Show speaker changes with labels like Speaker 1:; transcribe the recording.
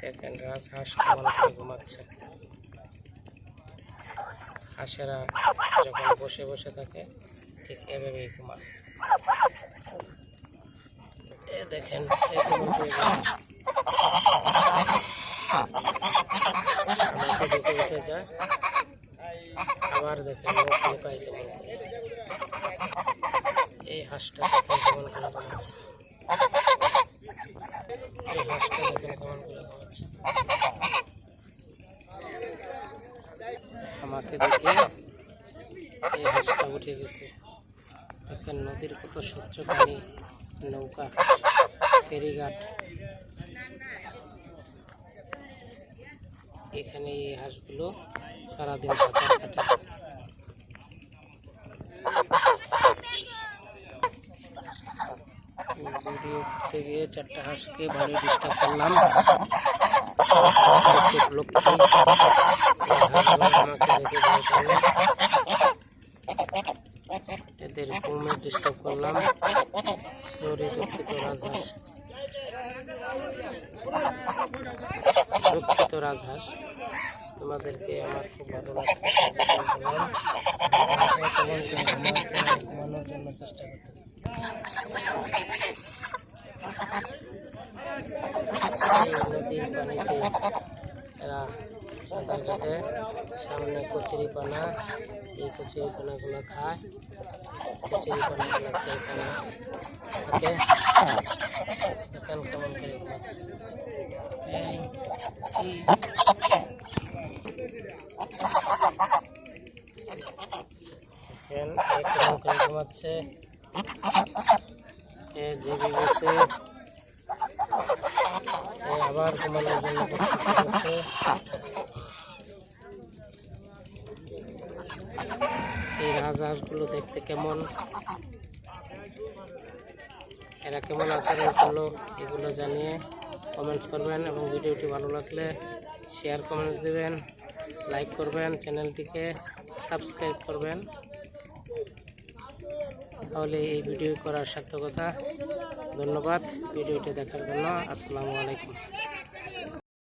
Speaker 1: দেখেন রাজহাঁস কেমন করে ঘুমাচ্ছে। হাঁসেরা যখন বসে বসে থাকে ঠিক এভাবেই ঘুমায়। দেখেন আমাকে দেখে উঠে যায়, আবার দেখেন মুখ লুকাই কেমন করে। এই হাঁসটা দেখেন কেমন করে ঘুমাচ্ছে। এই হাঁসটা দেখেন কেমন করে ঘুমাচ্ছে। আমাকে দেখে এই হাঁসটা উঠে গেছে। দেখেন নদীর কত স্বচ্ছ পানি, নৌকা, ফেরিঘাট, এখানে এই হাঁসগুলো সারাদিন সাঁতার কাটে। ভিডিও করতে গিয়ে 4টা হাঁসকে ভালোই ডিস্টার্ব করলাম। লক্ষ্মী আমাকে দেখে ভয় পাবে, এদের ঘুমে ডিস্টার্ব করলাম। সরি, দুঃখিত রাজহাঁস, দুঃখিত রাজহাঁস, তোমাদেরকে আমার খুব ভালো লাগছে। ঘুমানোর জন্য চেষ্টা করতেছি। নদীর পানিতে এরা সাঁতার কাটে। সামনে কচুরিপানা, এই কচুরিপানাগুলো খায়। কচুরিপানাগুলো খেয়ে তারা থাকে। দেখেন কেমন করে ঘুমাচ্ছে। দেখেন কেমন করে ঘুমাচ্ছে। জেগে গেছে, আবার ঘুমানোর জন্য প্রস্তুত হচ্ছে। এই রাজহাঁসগুলো দেখতে কেমন, এরা কেমন আচরণ করলো এগুলো জানিয়ে কমেন্টস করবেন, এবং ভিডিওটি ভালো লাগলে শেয়ার কমেন্টস দেবেন, লাইক করবেন, চ্যানেলটিকে সাবস্ক্রাইব করবেন, তাহলে এই ভিডিও করার সার্থকতা। ধন্যবাদ ভিডিওটি দেখার জন্য। আসসালামু আলাইকুম।